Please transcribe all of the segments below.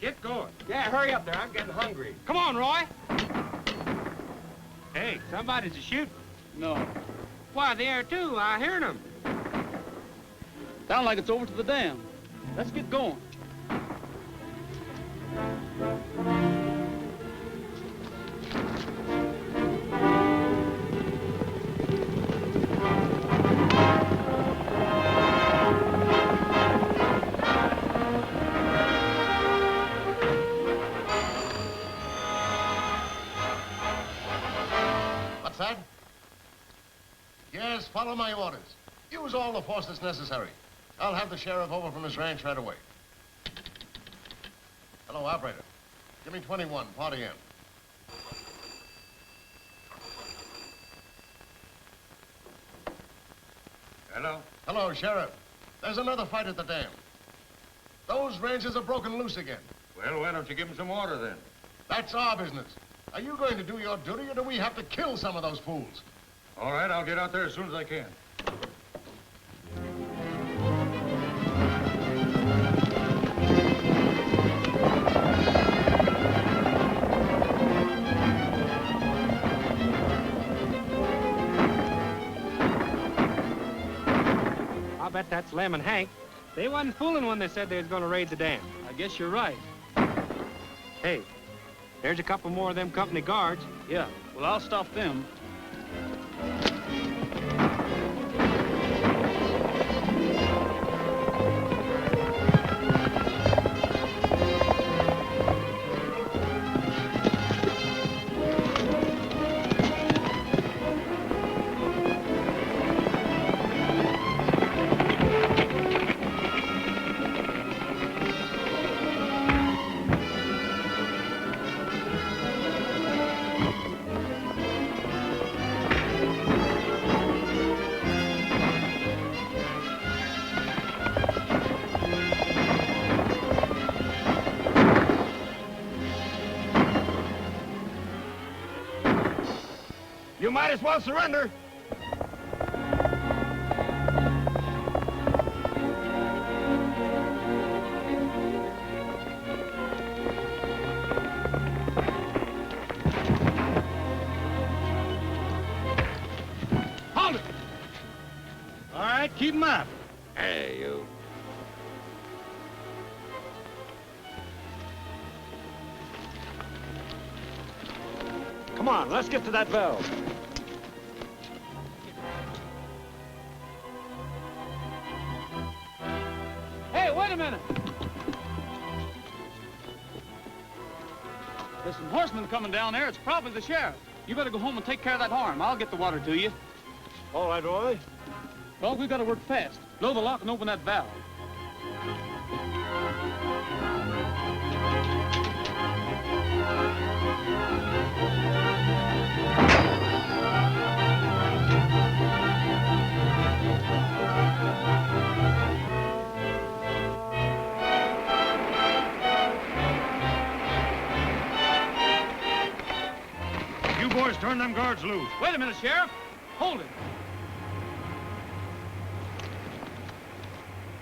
Get going. Yeah, hurry up there. I'm getting hungry. Come on, Roy. Hey, somebody's shooting. No. Why, there too. I heard them. Sound like it's over to the dam. Let's get going. What's that? Yes, follow my orders. Use all the force that's necessary. I'll have the sheriff over from his ranch right away. Hello, operator. Give me 21, party in. Hello? Hello, Sheriff. There's another fight at the dam. Those ranches are broken loose again. Well, why don't you give them some water then? That's our business. Are you going to do your duty, or do we have to kill some of those fools? All right, I'll get out there as soon as I can. I bet that's Lem and Hank. They wasn't fooling when they said they was going to raid the dam. I guess you're right. Hey, there's a couple more of them company guards. Yeah, well, I'll stop them. You might as well surrender. Hold it! All right, keep them up. Hey, you. Come on, let's get to that valve. Hey, wait a minute. There's some horsemen coming down there. It's probably the sheriff. You better go home and take care of that harm. I'll get the water to you. All right, Roy. Well, we've got to work fast. Blow the lock and open that valve. You boys turn them guards loose. Wait a minute, Sheriff. Hold it.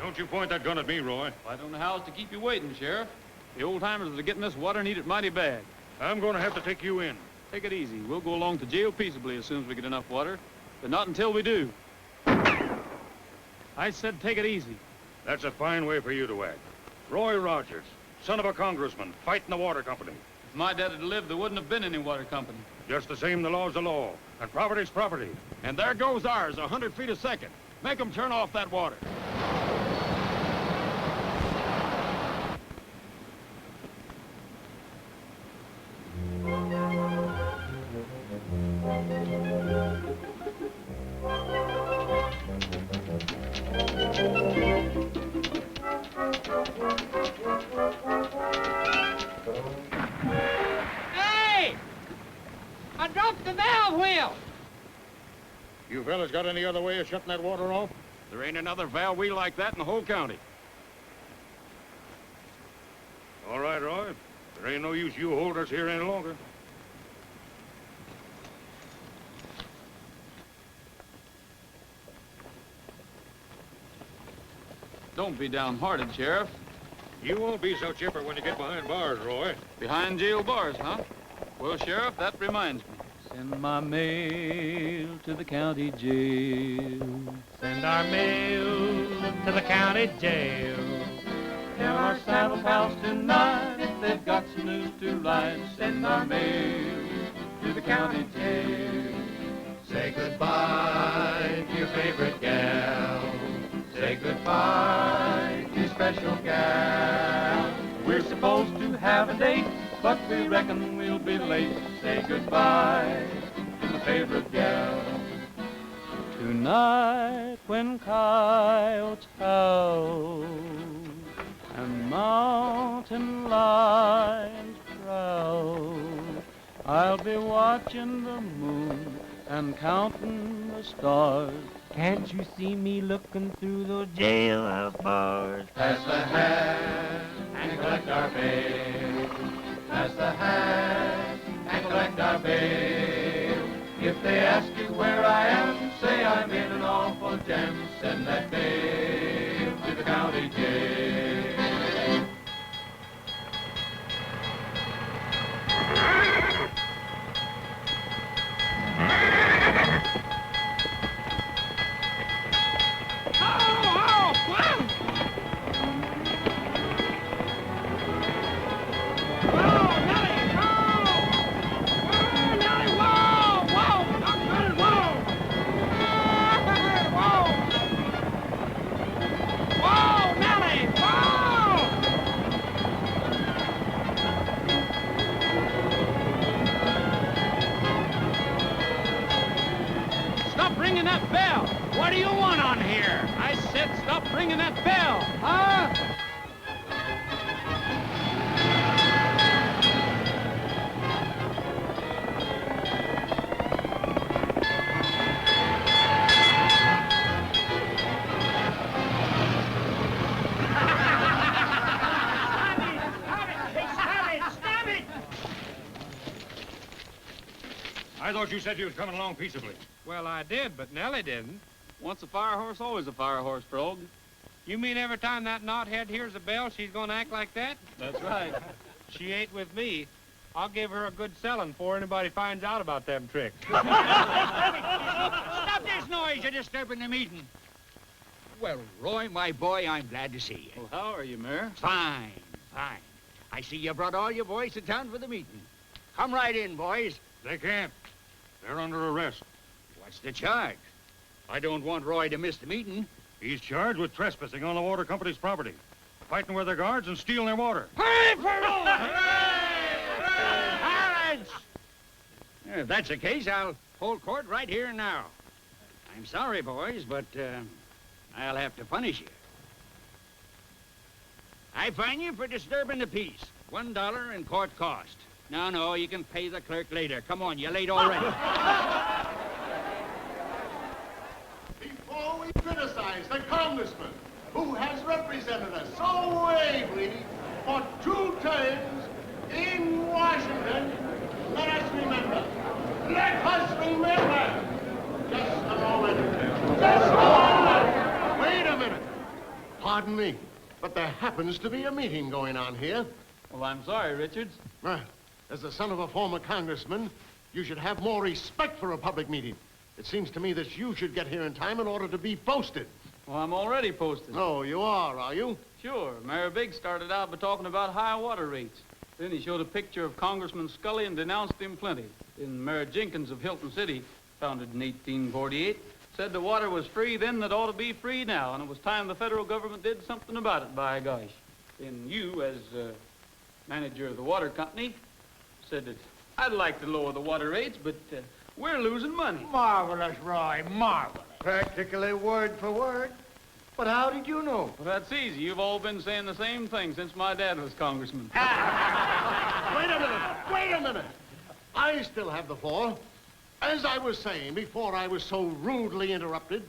Don't you point that gun at me, Roy. I don't know how else to keep you waiting, Sheriff. The old-timers that are getting this water need it mighty bad. I'm going to have to take you in. Take it easy. We'll go along to jail peaceably as soon as we get enough water, but not until we do. I said take it easy. That's a fine way for you to act. Roy Rogers, son of a congressman, fighting the water company. If my dad had lived, there wouldn't have been any water company. Just the same, the law's the law, and property's property. And there goes ours, 100 feet a second. Make them turn off that water. Hey! I dropped the valve wheel! You fellas got any other way of shutting that water off? There ain't another valve wheel like that in the whole county. All right, Roy. There ain't no use you holding us here any longer. Don't be downhearted, Sheriff. You won't be so chipper when you get behind bars, Roy. Behind jail bars, huh? Well, Sheriff, that reminds me. Send my mail to the county jail. Send our mail to the county jail. Tell our saddle pals tonight if they've got some news to write. Send our mail to the county jail. Say goodbye to your favorite gal. Say goodbye to your special gal. We're supposed to have a date, but we reckon we'll be late. Say goodbye to my favorite gal. Tonight when coyotes howl and mountain lions prowl, I'll be watching the moon and counting the stars. Can't you see me looking through those jailhouse bars? Pass the hat and collect our bail. Pass the hat and collect our bail. If they ask you where I am, say I'm in an awful jam. Send that bail to the county jail. Stop ringing that bell! What do you want on here? I said stop ringing that bell, huh? Stop it! I thought you said you was coming along peaceably. Well, I did, but Nellie didn't. Once a fire horse, always a fire horse, Frog. You mean every time that knothead hears a bell, she's gonna act like that? That's right. She ain't with me. I'll give her a good selling before anybody finds out about them tricks. Stop this noise. You're disturbing the meeting. Well, Roy, my boy, I'm glad to see you. Well, how are you, Mayor? Fine, fine. I see you brought all your boys to town for the meeting. Come right in, boys. They can't. They're under arrest. What's the charge? I don't want Roy to miss the meeting. He's charged with trespassing on the water company's property, fighting with their guards and stealing their water. Hooray for Roy! Silence! If that's the case, I'll hold court right here and now. I'm sorry, boys, but I'll have to punish you. I fine you for disturbing the peace. $1 in court cost. No, you can pay the clerk later. Come on, you're late already. Before we criticize the congressman who has represented us so ably for 2 terms in Washington, let us remember. Just a moment. Wait a minute. Pardon me, but there happens to be a meeting going on here. Well, I'm sorry, Richards. Well, as the son of a former congressman, you should have more respect for a public meeting. It seems to me that you should get here in time in order to be posted. Well, I'm already posted. Oh, you are you? Sure. Mayor Biggs started out by talking about high water rates. Then he showed a picture of Congressman Scully and denounced him plenty. Then Mayor Jenkins of Hilton City, founded in 1848, said the water was free then that ought to be free now, and it was time the federal government did something about it, by gosh. Then you, as manager of the water company, said that I'd like to lower the water rates, but we're losing money. Marvelous, Roy, marvelous. Practically word for word. But how did you know? Well, that's easy. You've all been saying the same thing since my dad was congressman. Wait a minute. I still have the floor. As I was saying before I was so rudely interrupted,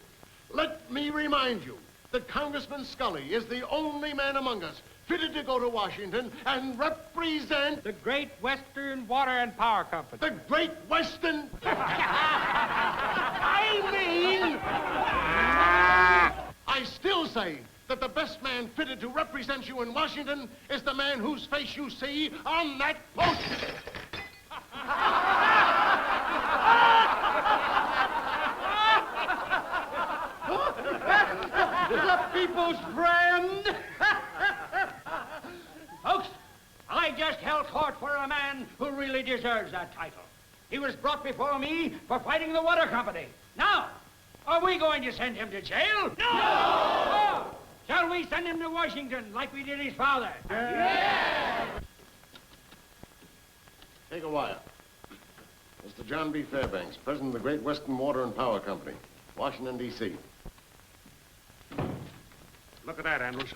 let me remind you that Congressman Scully is the only man among us fitted to go to Washington and represent The Great Western Water and Power Company. the Great Western... I still say that the best man fitted to represent you in Washington is the man whose face you see on that poster. The people's friend. Folks, I just held court for a man who really deserves that title. He was brought before me for fighting the water company. Now, are we going to send him to jail? No! Oh, shall we send him to Washington like we did his father? Yeah! Take a wire. Mr. John B. Fairbanks, president of the Great Western Water and Power Company, Washington, D.C. Look at that, Andrews.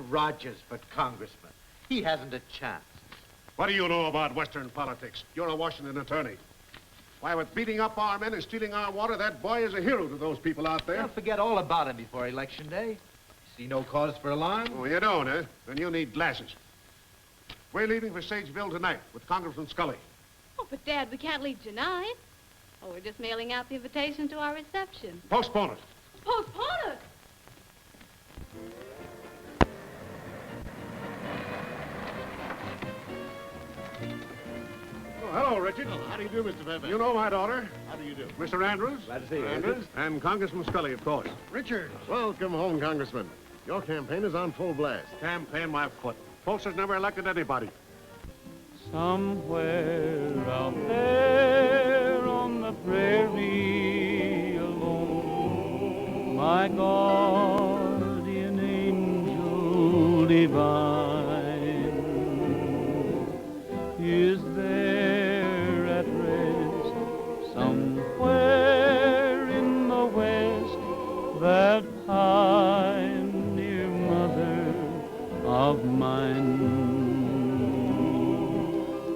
Rogers for congressman. He hasn't a chance. What do you know about Western politics? You're a Washington attorney. Why, with beating up our men and stealing our water, that boy is a hero to those people out there. They'll forget all about him before Election Day. See no cause for alarm? Oh, you don't, eh? Then you need glasses. We're leaving for Sageville tonight with Congressman Scully. Oh, but Dad, we can't leave tonight. Oh, we're just mailing out the invitation to our reception. Postpone it. Postpone it! Oh, hello, Richard. Well, how do you do, Mr. Fairbanks? You know my daughter, How do you do? Mr. Andrews. Glad to see you, Andrews. And Congressman Scully, of course. Richard. Welcome home, Congressman. Your campaign is on full blast. Campaign my foot. Folks has never elected anybody. Somewhere out there on the prairie alone, my guardian angel divine is there at rest somewhere in the west, that pioneer mother of mine.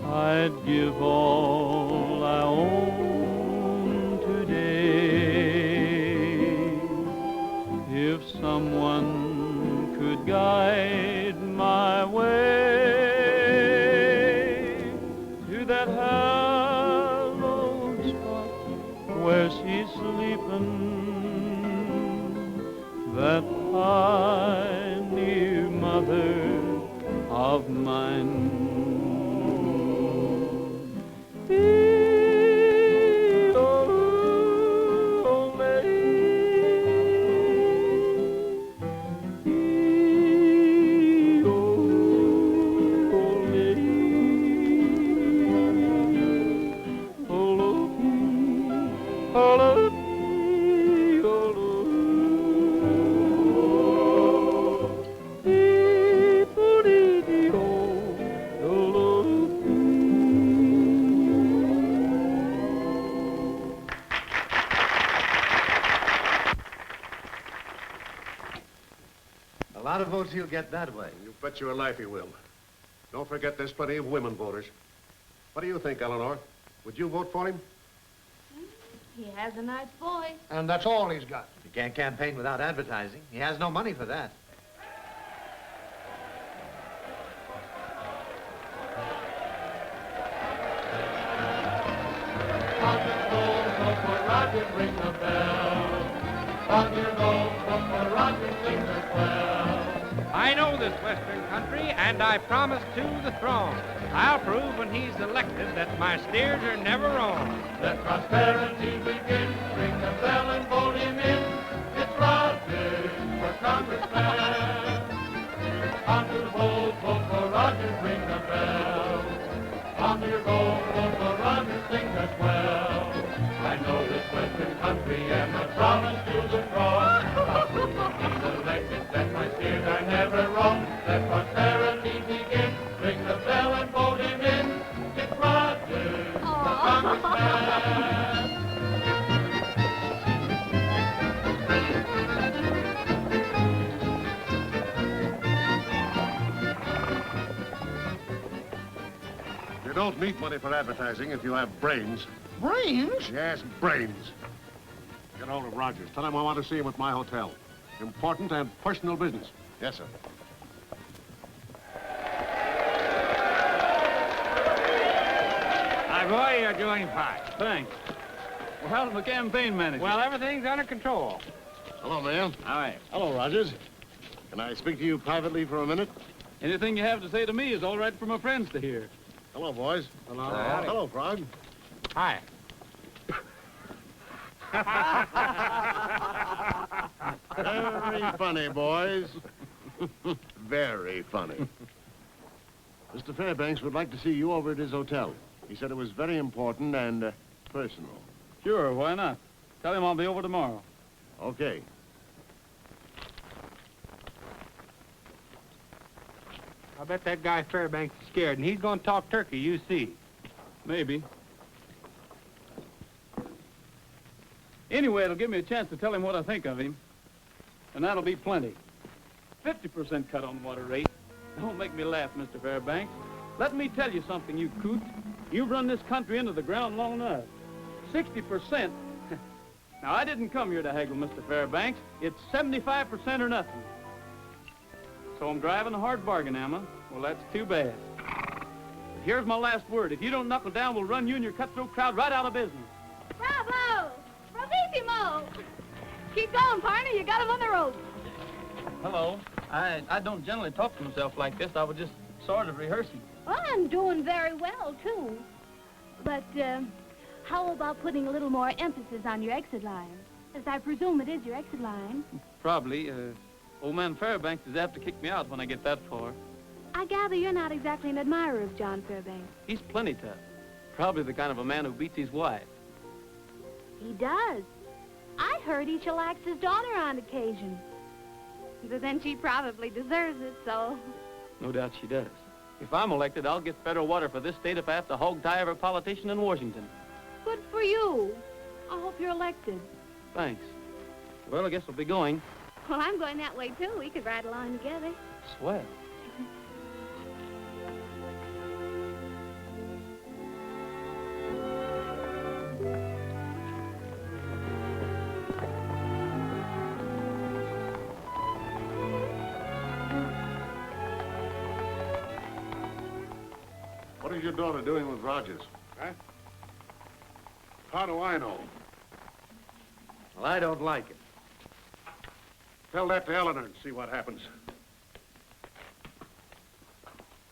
I'd give all I own today if someone could guide my way to that hallowed spot where she's sleeping, that pioneer mother of mine. A lot of votes he'll get that way. You bet your life he will. Don't forget there's plenty of women voters. What do you think, Eleanor? Would you vote for him? He has a nice voice. And that's all he's got. You can't campaign without advertising. He has no money for that. Ring the bell. On your go, for Roger sings us well. I know this Western country, and I promise to the throne. I'll prove when he's elected that my steers are never wrong. Let prosperity begin. Ring the bell and vote him in. It's Rogers for Congressman. On to the polls, vote for Rogers, ring the bell. On to your goal, vote for Rogers, sing us well. I know this Western country and I promise to the throne. He's elected that my steers are never wrong. Let prosperity begin. Ring the bell and vote him in. It's Rogers, the Congressman. You don't need money for advertising if you have brains. Brains? Yes, brains. Get hold of Rogers. Tell him I want to see him at my hotel. Important and personal business. Yes, sir. My boy, you're doing fine. Thanks. Well, how's the campaign management? Well, everything's under control. Hello, Mayor. Hi. Hello, Rogers. Can I speak to you privately for a minute? Anything you have to say to me is all right for my friends to hear. Hello, boys. Hello. Hello, Frog. Hi. Very funny, boys. Very funny. Mr. Fairbanks would like to see you over at his hotel. He said it was very important and personal. Sure, why not? Tell him I'll be over tomorrow. Okay. I bet that guy Fairbanks is scared, and he's going to talk turkey, you see. Maybe. Anyway, it'll give me a chance to tell him what I think of him. And that'll be plenty. 50% cut on water rate. Don't make me laugh, Mr. Fairbanks. Let me tell you something, you coot. You've run this country into the ground long enough. 60%. Now, I didn't come here to haggle, Mr. Fairbanks. It's 75% or nothing. So I'm driving a hard bargain, Emma. Well, that's too bad. But here's my last word. If you don't knuckle down, we'll run you and your cutthroat crowd right out of business. Bravo! Bravissimo! Keep going, partner. You got him on the ropes. Hello. I don't generally talk to myself like this. I was just sort of rehearsing. Well, I'm doing very well, too. But, how about putting a little more emphasis on your exit line? As I presume it is your exit line. Probably. Old man Fairbanks is apt to kick me out when I get that far. I gather you're not exactly an admirer of John Fairbanks. He's plenty tough. Probably the kind of a man who beats his wife. He does. I heard he chillaxed his daughter on occasion. But then she probably deserves it, so... No doubt she does. If I'm elected, I'll get federal water for this state if I have to hog tie every politician in Washington. Good for you. I hope you're elected. Thanks. Well, I guess I'll be going. Well, I'm going that way, too. We could ride along together. Swell. What is your daughter doing with Rogers? Huh? How do I know? Well, I don't like it. Tell that to Eleanor and see what happens.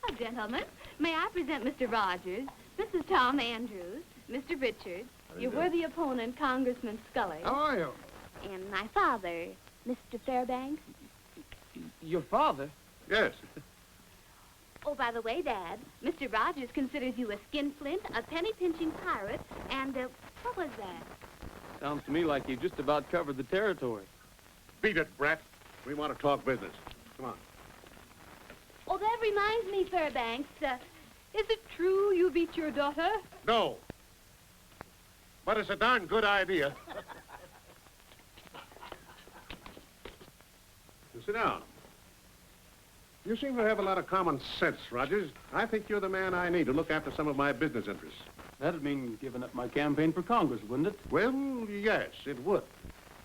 Oh, gentlemen, may I present Mr. Rogers, Mrs. Tom Andrews, Mr. Richards, your worthy opponent, Congressman Scully. How are you? And my father, Mr. Fairbanks. Your father? Yes. Oh, by the way, Dad, Mr. Rogers considers you a skinflint, a penny-pinching pirate, and, what was that? Sounds to me like you've just about covered the territory. Beat it, Brett. We want to talk business. Come on. Oh, that reminds me, Fairbanks, is it true you beat your daughter? No. But it's a darn good idea. You sit down. You seem to have a lot of common sense, Rogers. I think you're the man I need to look after some of my business interests. That'd mean giving up my campaign for Congress, wouldn't it? Well, yes, it would.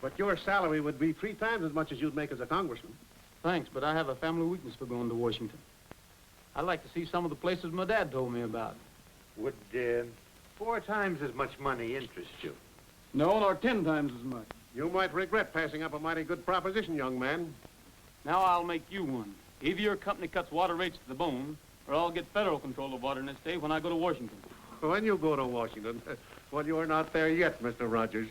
But your salary would be 3 times as much as you'd make as a congressman. Thanks, but I have a family weakness for going to Washington. I'd like to see some of the places my dad told me about. Would 4 times as much money interest you? No, nor 10 times as much. You might regret passing up a mighty good proposition, young man. Now I'll make you one. Either your company cuts water rates to the bone, or I'll get federal control of water in this state when I go to Washington. When you go to Washington, well, you're not there yet, Mr. Rogers.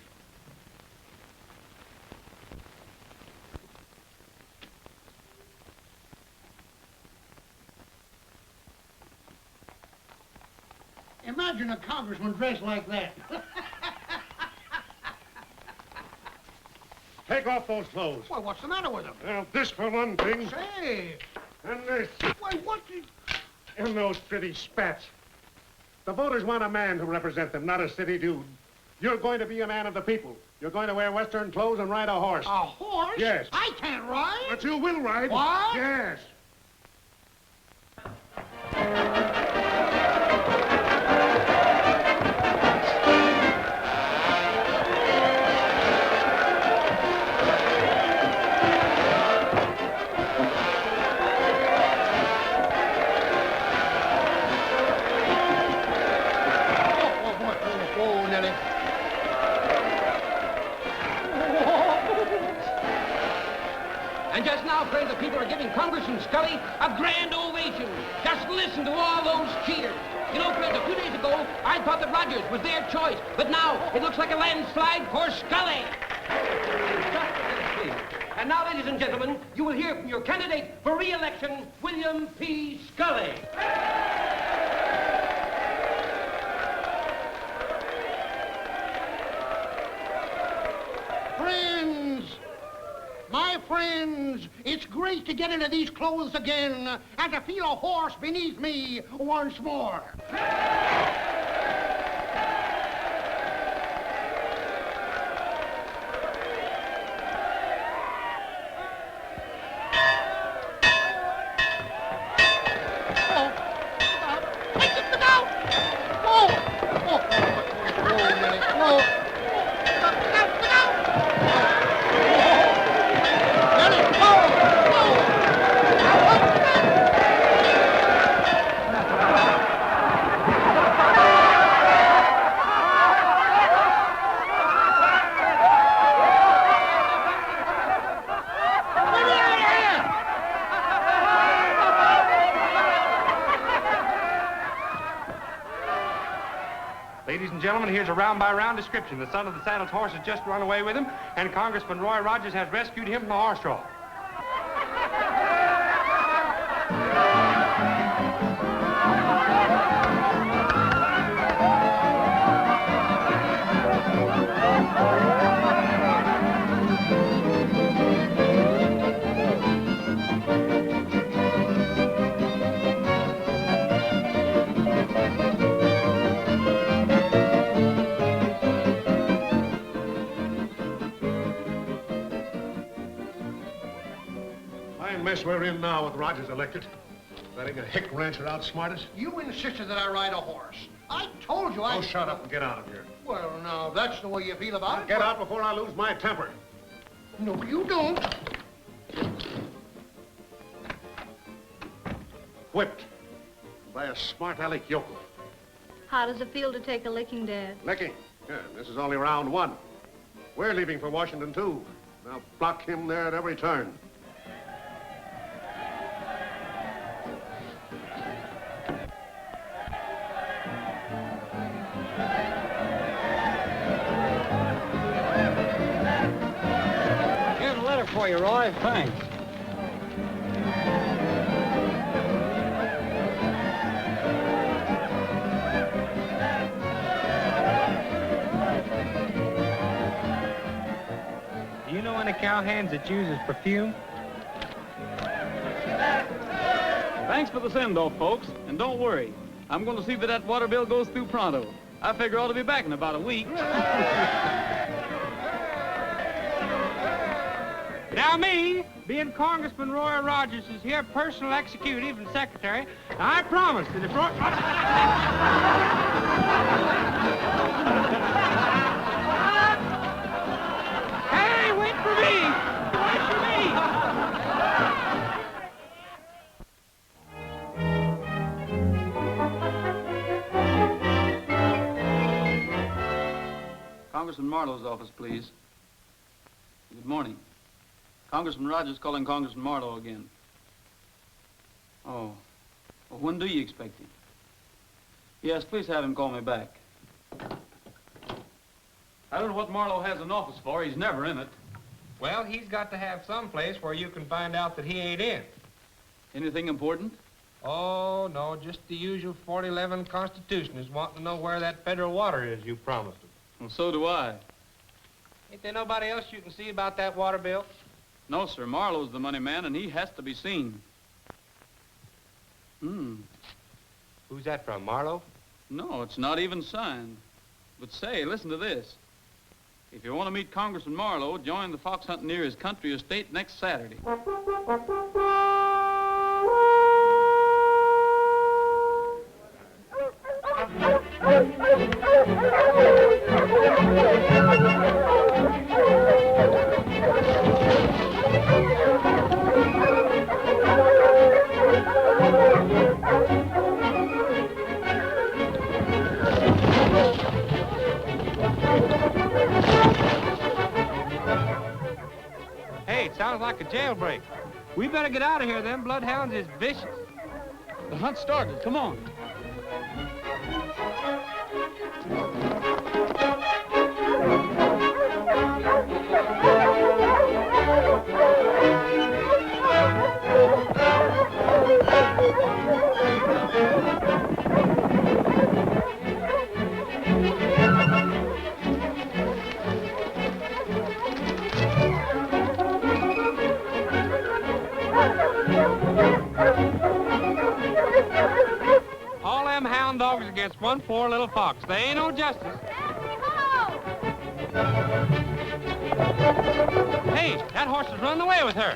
Imagine a congressman dressed like that. Take off those clothes. Why, what's the matter with him? Well, this for one thing. Say, And this. why, what did... And those pretty spats. The voters want a man to represent them, not a city dude. You're going to be a man of the people. You're going to wear Western clothes and ride a horse. A horse? Yes. I can't ride. But you will ride. What? Yes. And just now, friends, the people are giving Congressman Scully a grand ovation. Just listen to all those cheers. You know, friends, a few days ago, I thought that Rogers was their choice. But now, it looks like a landslide for Scully. And now, ladies and gentlemen, you will hear from your candidate for re-election, William P. Scully. My friends, it's great to get into these clothes again and to feel a horse beneath me once more. Ladies and gentlemen, here's a round-by-round description. The son of the saddled horse has just run away with him, and Congressman Roy Rogers has rescued him from the horse trough. Mess we're in now with Rogers elected. Letting a hick rancher outsmart us. You insisted that I ride a horse. I told you I... Oh, shut up and get out of here. Well, now, if that's the way you feel about it... Get out before I lose my temper. No, you don't. Whipped by a smart aleck yokel. How does it feel to take a licking, Dad? Licking? Yeah, this is only round one. We're leaving for Washington, too. Now block him there at every turn. For you, Roy. Thanks. Do you know any cowhands that uses perfume? Thanks for the send-off, folks. And don't worry. I'm going to see that water bill goes through pronto. I figure I ought to be back in about a week. Now me, being Congressman Roy Rogers is here, personal executive and secretary, I promise that if Roy... Hey, wait for me! Wait for me! Congressman Marlowe's office, please. Good morning. Congressman Rogers calling Congressman Marlowe again. Oh. Well, when do you expect him? Yes, please have him call me back. I don't know what Marlowe has an office for. He's never in it. Well, he's got to have some place where you can find out that he ain't in. Anything important? Oh, no, just the usual 4011 Constitution is wanting to know where that federal water is you promised him. Well, so do I. Ain't there nobody else you can see about that water bill? No, sir. Marlowe's the money man, and he has to be seen. Who's that from, Marlowe? No, it's not even signed. But say, listen to this. If you want to meet Congressman Marlowe, join the fox hunting near his country estate next Saturday. like a jailbreak. We better get out of here. Them bloodhounds is vicious. The hunt started. Come on. All them hound dogs against one poor little fox. They ain't no justice. Hey, that horse is running away with her.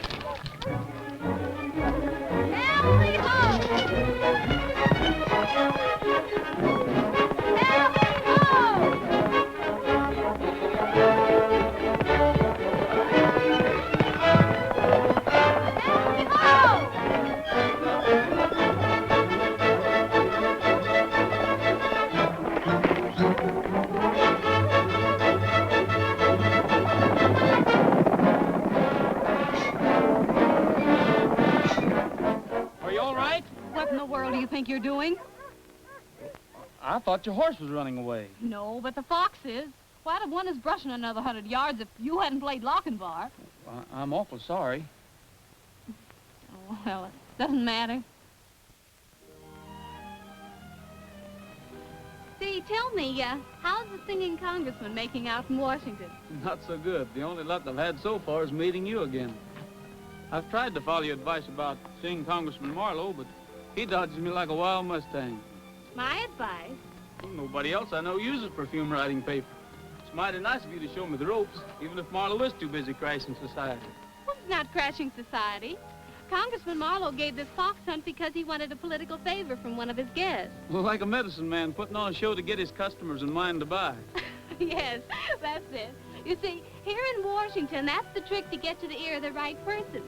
You're doing? I thought your horse was running away. No, but the fox is. Why, I'd have won his brushing another 100 yards if you hadn't played lock and bar. I'm awful sorry. Oh, well, it doesn't matter. See, tell me, how's the singing congressman making out in Washington? Not so good. The only luck I've had so far is meeting you again. I've tried to follow your advice about seeing Congressman Marlowe, but he dodges me like a wild Mustang. My advice? Well, nobody else I know uses perfume writing paper. It's mighty nice of you to show me the ropes, even if Marlowe is too busy crashing society. Well, it's not crashing society. Congressman Marlowe gave this fox hunt because he wanted a political favor from one of his guests. Well, like a medicine man putting on a show to get his customers in mind to buy. Yes, that's it. You see, here in Washington, that's the trick to get to the ear of the right person.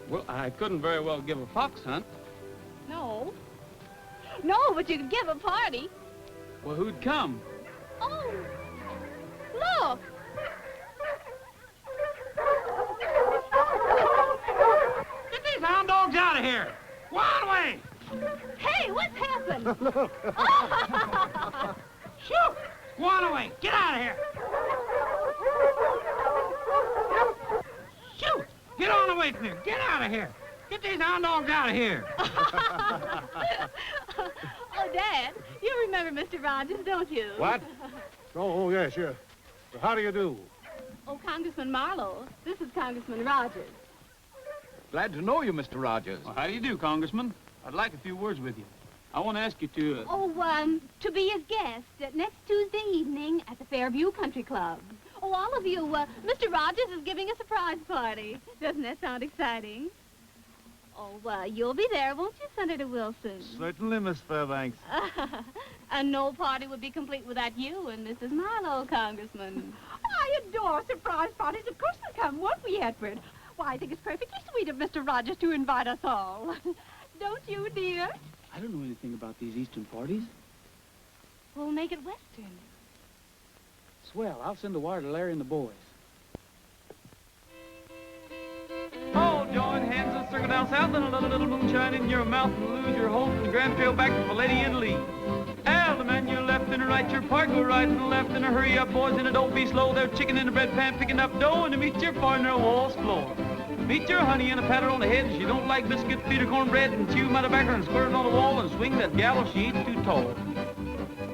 Well, I couldn't very well give a fox hunt. No. No, but you could give a party. Well, who'd come? Oh, look. Get these hound dogs out of here. Go on away. Hey, what's happened? Look. Shoot. Go on away. Get out of here. Shoot. Get on away from here. Get out of here. Get these hound dogs out of here. Oh, Dad, you remember Mr. Rogers, don't you? What? Oh, yes, sure. Well, how do you do? Oh, Congressman Marlowe. This is Congressman Rogers. Glad to know you, Mr. Rogers. Well, how do you do, Congressman? I'd like a few words with you. I want to ask you to... To be his guest next Tuesday evening at the Fairview Country Club. Oh, all of you, Mr. Rogers is giving a surprise party. Doesn't that sound exciting? Oh, you'll be there, won't you, Senator Wilson? Certainly, Miss Fairbanks. And no party would be complete without you and Mrs. Marlowe, Congressman. I adore surprise parties. Of course they'll come, won't we, Edward? Why, I think it's perfectly sweet of Mr. Rogers to invite us all. Don't you, dear? I don't know anything about these Eastern parties. We'll make it Western. Swell. I'll send a wire to Larry and the boys. Oh, join hands and circle down south and a little moonshine in your mouth and lose your hold and Grand Trail back to Lady Italy. Al, the man, your left and a right, your part, go right and left and a hurry up, boys, and a don't be slow. They're chicken in a bread pan picking up dough and to meet your partner on Wall's floor. Meet your honey and a pat her on the head. She don't like biscuits, feed her cornbread and chew them out of back and squirt it on the wall and swing that gal she ain't too tall.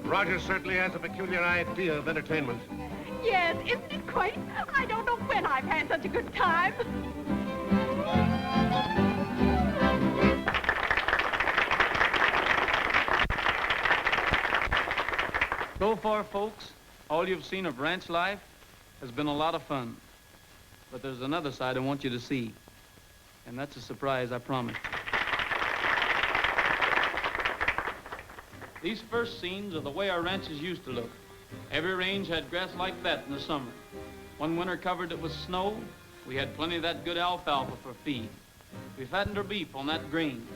Rogers certainly has a peculiar idea of entertainment. Yes, isn't it quaint? I don't know when I've had such a good time. So far, folks, all you've seen of ranch life has been a lot of fun. But there's another side I want you to see. And that's a surprise, I promise. These first scenes are the way our ranches used to look. Every range had grass like that in the summer. One winter covered it with snow. We had plenty of that good alfalfa for feed. We fattened our beef on that grain.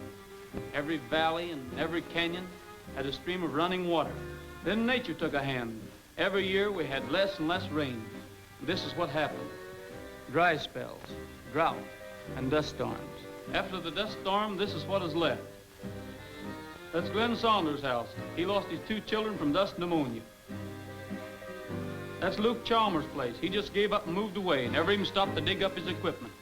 Every valley and every canyon had a stream of running water. Then nature took a hand. Every year we had less and less rain. This is what happened. Dry spells, drought, and dust storms. After the dust storm, this is what is left. That's Glenn Saunders' house. He lost his 2 children from dust pneumonia. That's Luke Chalmers' place. He just gave up and moved away, never even stopped to dig up his equipment.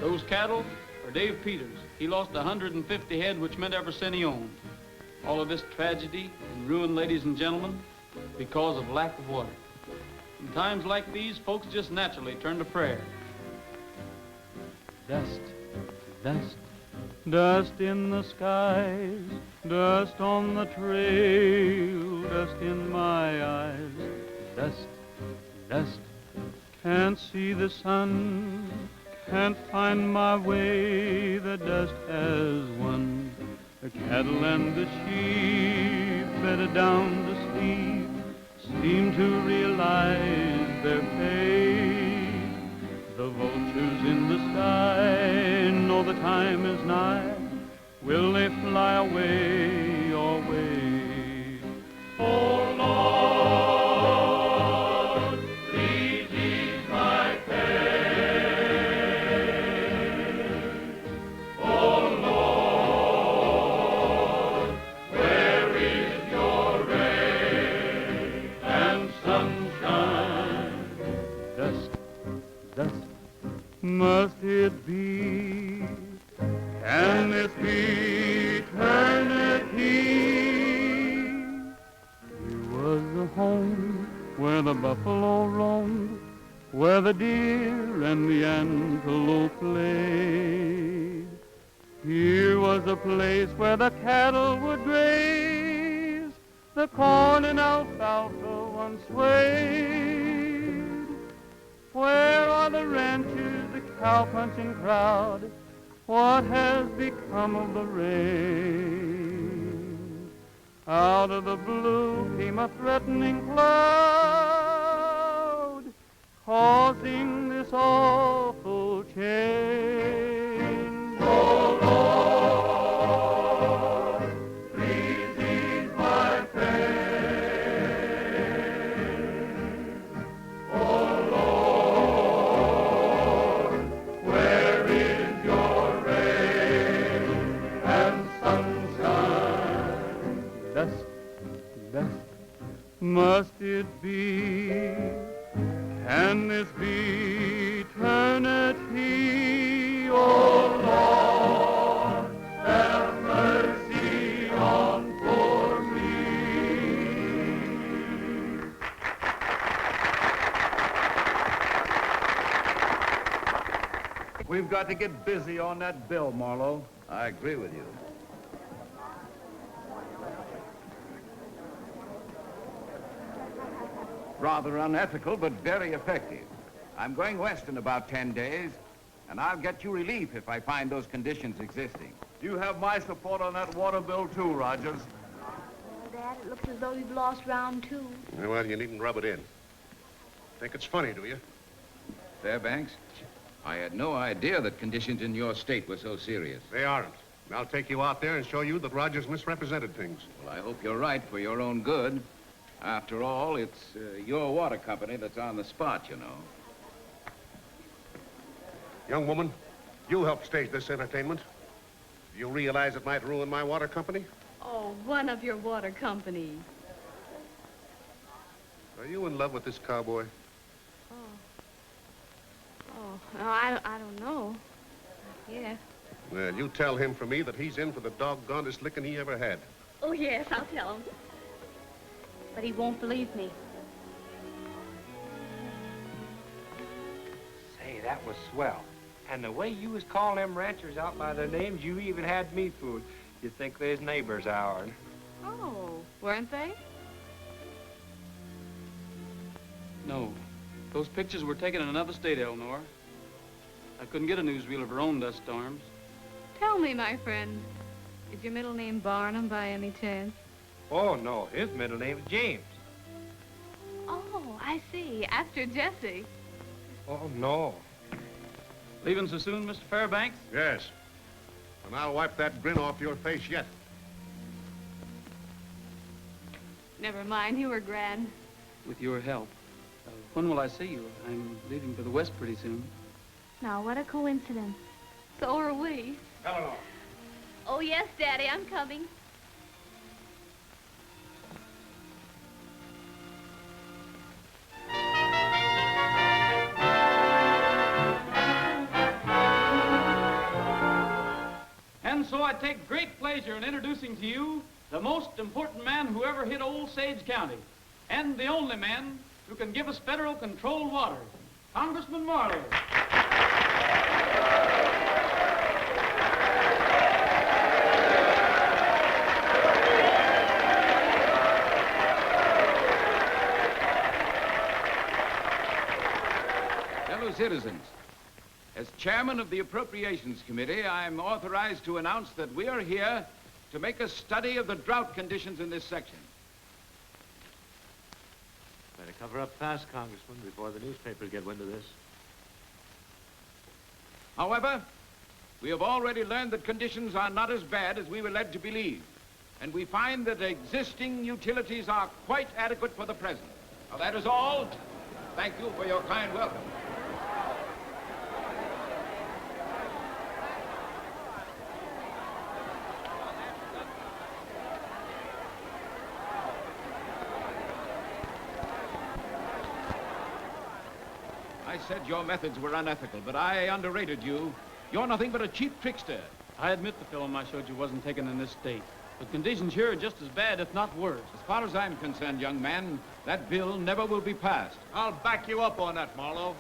Those cattle are Dave Peters. He lost 150 head, which meant every cent he owned. All of this tragedy and ruin, ladies and gentlemen, because of lack of water. In times like these, folks just naturally turn to prayer. Dust, dust, dust in the skies, dust on the trail, dust in my eyes. Dust, dust, can't see the sun, can't find my way, the dust has won. The cattle and the sheep bedded down to sleep seem to realize their fate. The vultures in the sky know the time is nigh. Will they fly away or wait? Oh Lord, please ease my pain. Oh Lord, where is your rain and sunshine? Dust, dust, must it be? Can this be eternity? Here was the home where the buffalo roamed, where the deer and the antelope played. Here was the place where the cattle would graze, the corn and alfalfa once swayed. Where are the ranchers, the cow-punching crowd? What has become of the rain? Out of the blue came a threatening cloud, causing this awful change. Oh Lord, please ease my pain. Oh Lord, where is your dust, dust, must it be? Can this be eternity? Oh Lord, have mercy on poor me. We've got to get busy on that bill, Marlowe. I agree with you. Rather unethical, but very effective. I'm going west in about 10 days, and I'll get you relief if I find those conditions existing. You have my support on that water bill, too, Rogers. Well, Dad, it looks as though you've lost round 2. Well, you needn't rub it in. Think it's funny, do you? Fairbanks, I had no idea that conditions in your state were so serious. They aren't. I'll take you out there and show you that Rogers misrepresented things. Well, I hope you're right for your own good. After all, it's your water company that's on the spot, you know. Young woman, you helped stage this entertainment. Do you realize it might ruin my water company? Oh, one of your water companies. Are you in love with this cowboy? Oh, no, I don't know. Yeah. Well, you tell him for me that he's in for the doggonest licking he ever had. Oh, yes, I'll tell him. But he won't believe me. Say, that was swell. And the way you was calling them ranchers out by their names, you even had me fooled. You'd think they's neighbors ours. Oh, weren't they? No. Those pictures were taken in another state, Eleanor. I couldn't get a newsreel of her own dust storms. Tell me, my friend, is your middle name Barnum by any chance? Oh, no, his middle name's James. Oh, I see. After Jesse. Oh, no. Leaving so soon, Mr. Fairbanks? Yes. And I'll wipe that grin off your face yet. Never mind, you were grand. With your help. When will I see you? I'm leaving for the West pretty soon. Now, what a coincidence. So are we. Eleanor. Oh, yes, Daddy, I'm coming. And so I take great pleasure in introducing to you the most important man who ever hit Old Sage County, and the only man who can give us federal controlled water, Congressman Marley. Fellow citizens, as chairman of the Appropriations Committee, I'm authorized to announce that we are here to make a study of the drought conditions in this section. Better cover up fast, Congressman, before the newspapers get wind of this. However, we have already learned that conditions are not as bad as we were led to believe, and we find that existing utilities are quite adequate for the present. Now, that is all. Thank you for your kind welcome. I said your methods were unethical, but I underrated you. You're nothing but a cheap trickster. I admit the film I showed you wasn't taken in this state. But conditions here are just as bad, if not worse. As far as I'm concerned, young man, that bill never will be passed. I'll back you up on that, Marlowe.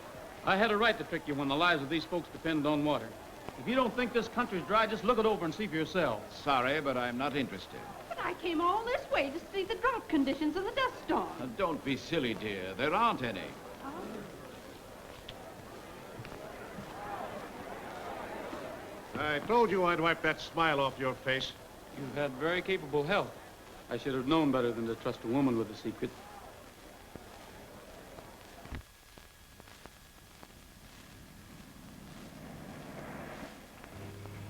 I had a right to trick you when the lives of these folks depend on water. If you don't think this country's dry, just look it over and see for yourselves. Sorry, but I'm not interested. But I came all this way to see the drought conditions of the dust storm. Now, don't be silly, dear. There aren't any. I told you I'd wipe that smile off your face. You've had very capable help. I should have known better than to trust a woman with a secret.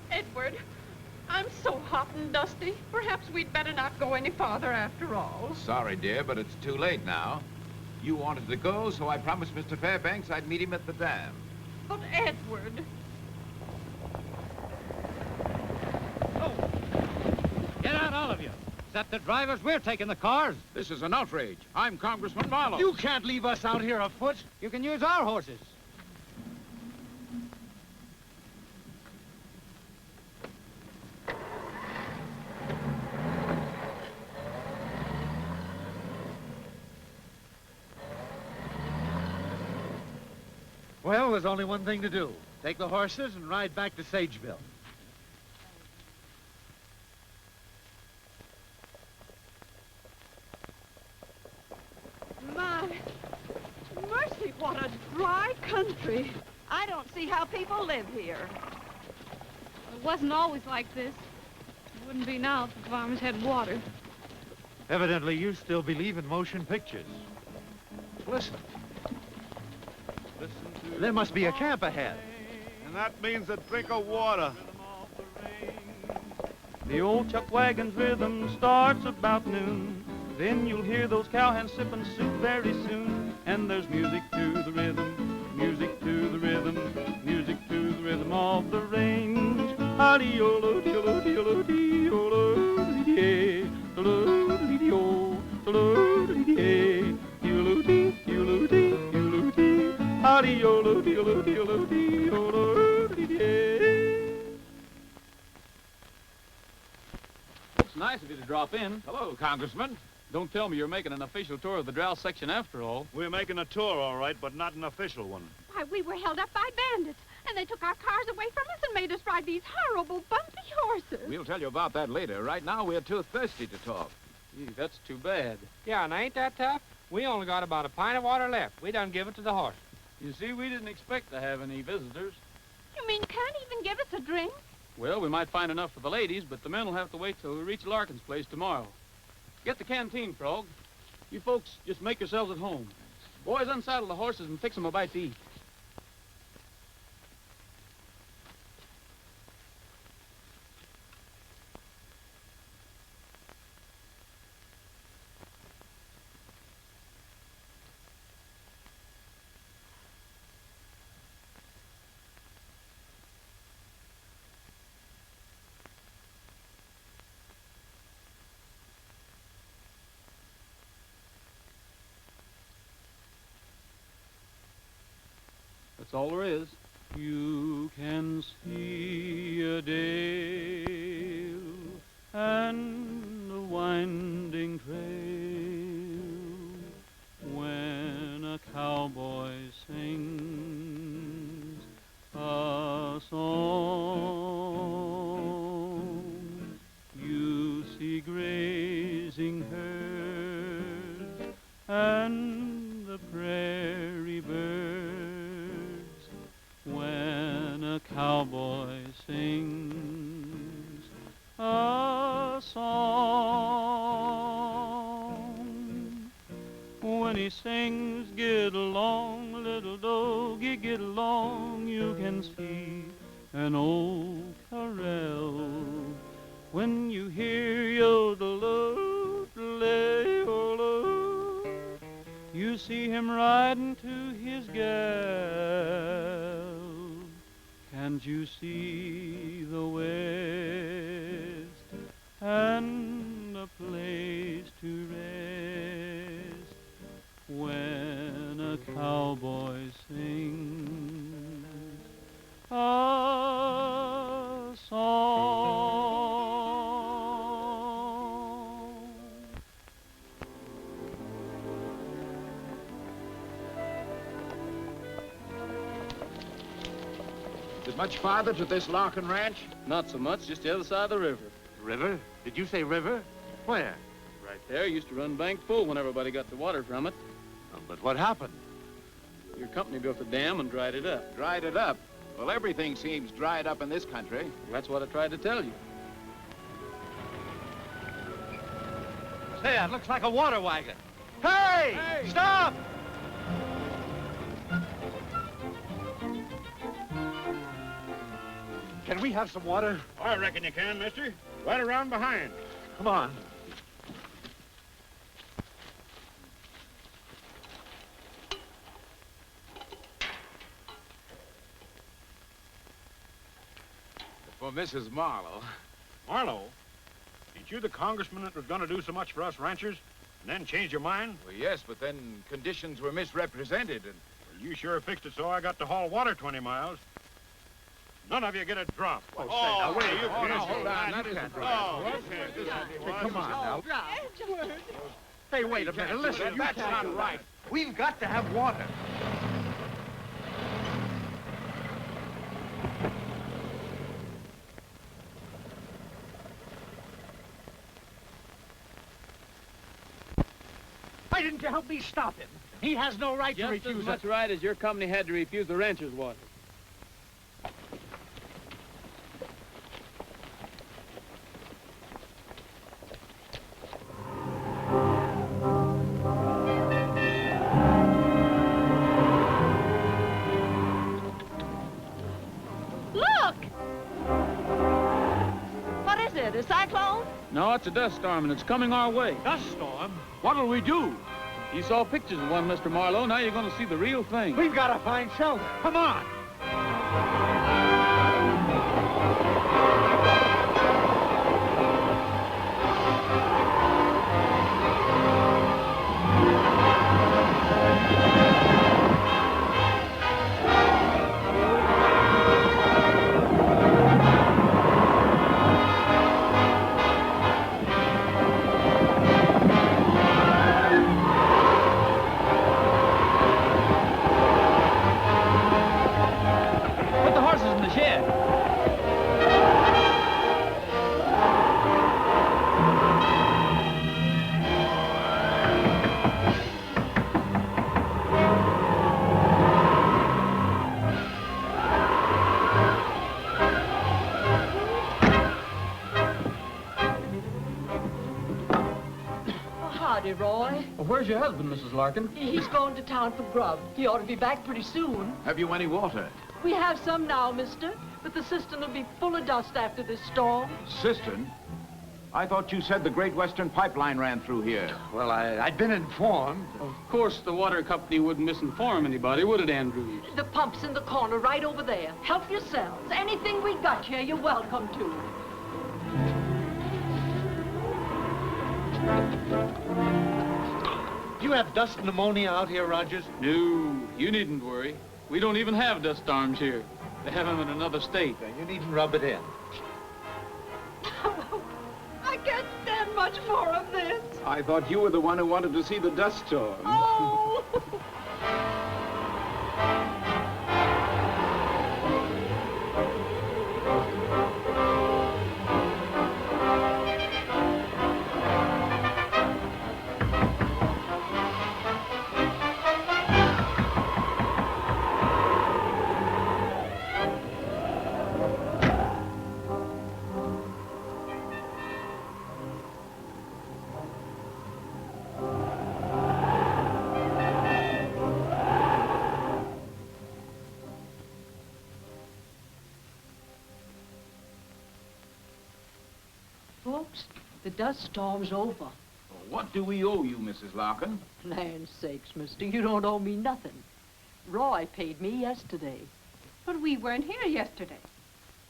Edward, I'm so hot and dusty. Perhaps we'd better not go any farther after all. Sorry, dear, but it's too late now. You wanted to go, so I promised Mr. Fairbanks I'd meet him at the dam. But Edward... Get out, all of you. Is that the drivers? We're taking the cars. This is an outrage. I'm Congressman Marlowe. You can't leave us out here afoot. You can use our horses. Well, there's only one thing to do. Take the horses and ride back to Sageville. My mercy, what a dry country. I don't see how people live here. It wasn't always like this. It wouldn't be now if the farmers had water. Evidently, you still believe in motion pictures. Listen. There must be a camp ahead. And that means a drink of water. The old chuck wagon's rhythm starts about noon. Then you'll hear those cowhands sipping soup very soon. And there's music to the rhythm, music to the rhythm, music to the rhythm of the range. It's nice of you to drop in. Hello, Congressman. Don't tell me you're making an official tour of the drought section after all. We're making a tour, all right, but not an official one. Why, we were held up by bandits, and they took our cars away from us and made us ride these horrible, bumpy horses. We'll tell you about that later. Right now, we're too thirsty to talk. Gee, that's too bad. Yeah, and ain't that tough? We only got about a pint of water left. We done give it to the horse. You see, we didn't expect to have any visitors. You mean you can't even give us a drink? Well, we might find enough for the ladies, but the men will have to wait till we reach Larkin's place tomorrow. Get the canteen, Frog. You folks just make yourselves at home. Boys, unsaddle the horses and fix them a bite to eat. That's all there is. You can see a dale and a winding trail when a cowboy sings a song. You see grazing herds and the prairie birds when a cowboy sings a song. When he sings, get along, little doggy, get along, you can see an old corral. When you hear yodel-o-lay-o-lo, you see him riding to his gal. Can't you see the West and a place to rest when a cowboy sings a song? Is it much farther to this Larkin ranch? Not so much, just the other side of the river. River? Did you say river? Where? Right there, used to run bank full when everybody got the water from it. Oh, but what happened? Your company built a dam and dried it up. Dried it up? Well, everything seems dried up in this country. That's what I tried to tell you. Say, it looks like a water wagon. Hey! Stop! Can we have some water? I reckon you can, mister. Right around behind. Come on. For Mrs. Marlowe. Marlowe, ain't you the congressman that was going to do so much for us ranchers and then changed your mind? Well, yes, but then conditions were misrepresented and... Well, you sure fixed it so I got to haul water 20 miles. None of you get a drop. Oh, say, now, wait. You Oh, no, hold on. That isn't right. Oh, okay. This Come on now. Edward! Hey, wait a minute. Listen, That's not right. We've got to have water. Why didn't you help me stop him? He has no right to Just refuse as much it. right as your company had to refuse the ranchers' water. Look! What is it, a cyclone? No, it's a dust storm, and it's coming our way. Dust storm? What'll we do? You saw pictures of one, Mr. Marlowe. Now you're going to see the real thing. We've got to find shelter. Come on. Put the horses in the shed. Oh, howdy, Roy. Well, where's your husband, Mrs. Larkin? He's going to town for grub. He ought to be back pretty soon. Have you any water? We have some now, mister, but the cistern will be full of dust after this storm. Cistern? I thought you said the Great Western Pipeline ran through here. Well, I'd been informed. Of course, the water company wouldn't misinform anybody, would it, Andrews? The pump's in the corner right over there. Help yourselves. Anything we got here, you're welcome to. Do you have dust pneumonia out here, Rogers? No, you needn't worry. We don't even have dust storms here. They have them in another state. You needn't rub it in. I can't stand much more of this. I thought you were the one who wanted to see the dust storm. Oh! Folks, the dust storm's over. What do we owe you, Mrs. Larkin? Land's sakes, mister, you don't owe me nothing. Roy paid me yesterday. But we weren't here yesterday.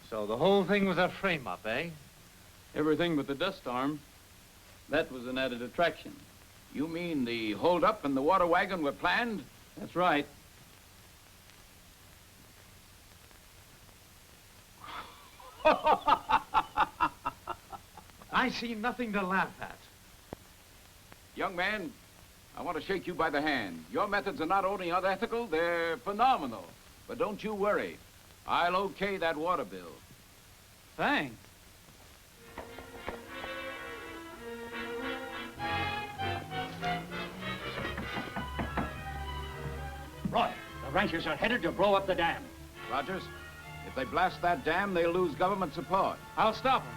So the whole thing was a frame-up, eh? Everything but the dust storm. That was an added attraction. You mean the hold-up and the water wagon were planned? That's right. I see nothing to laugh at. Young man, I want to shake you by the hand. Your methods are not only unethical, they're phenomenal. But don't you worry. I'll okay that water bill. Thanks. Roy, the ranchers are headed to blow up the dam. Rogers, if they blast that dam, they'll lose government support. I'll stop them.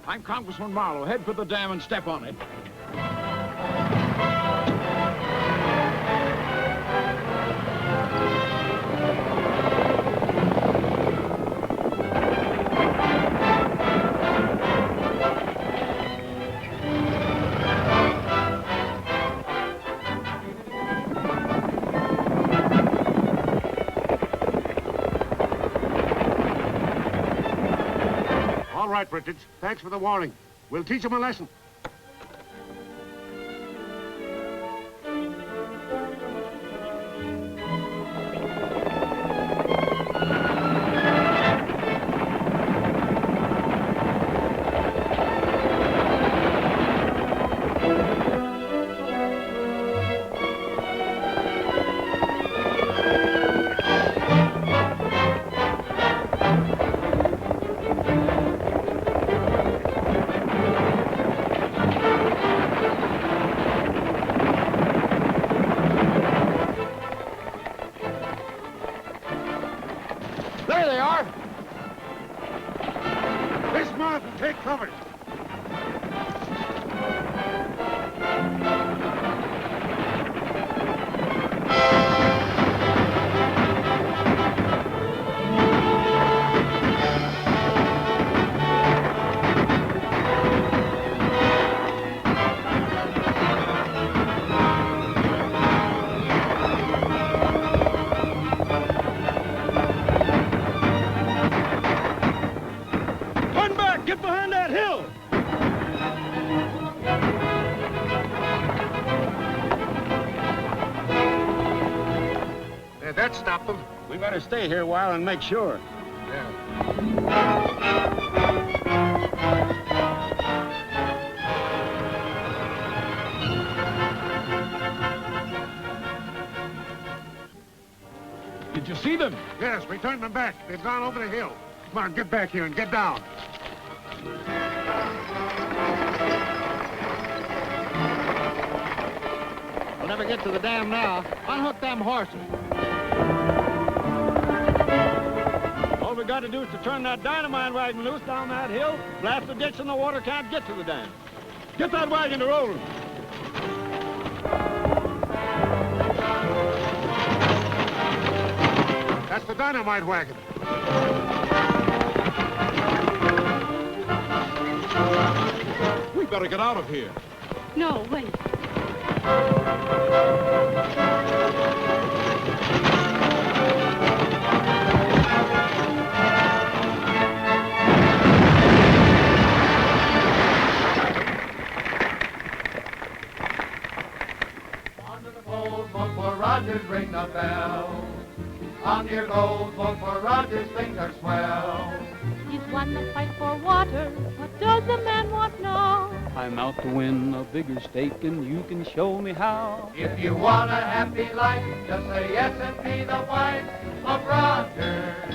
I'm Congressman Marlowe. Head for the dam and step on it. All right, Richards. Thanks for the warning. We'll teach him a lesson. There they are. Dismount and take cover. Turn back. Get behind that hill. That stopped them. We better stay here a while and make sure. Did you see them? Yes, we turned them back. They've gone over the hill. Come on, get back here and get down. We'll never get to the dam now. Unhook them horses. All we got to do is to turn that dynamite wagon loose down that hill, blast the ditch, and the water can't get to the dam. Get that wagon to rolling. That's the dynamite wagon. We better get out of here. No, wait. for Rogers, things are swell. He's one that fights for water. What does the man want now? I'm out to win a bigger stake, and you can show me how. If you want a happy life, just say yes and be the wife of Rogers.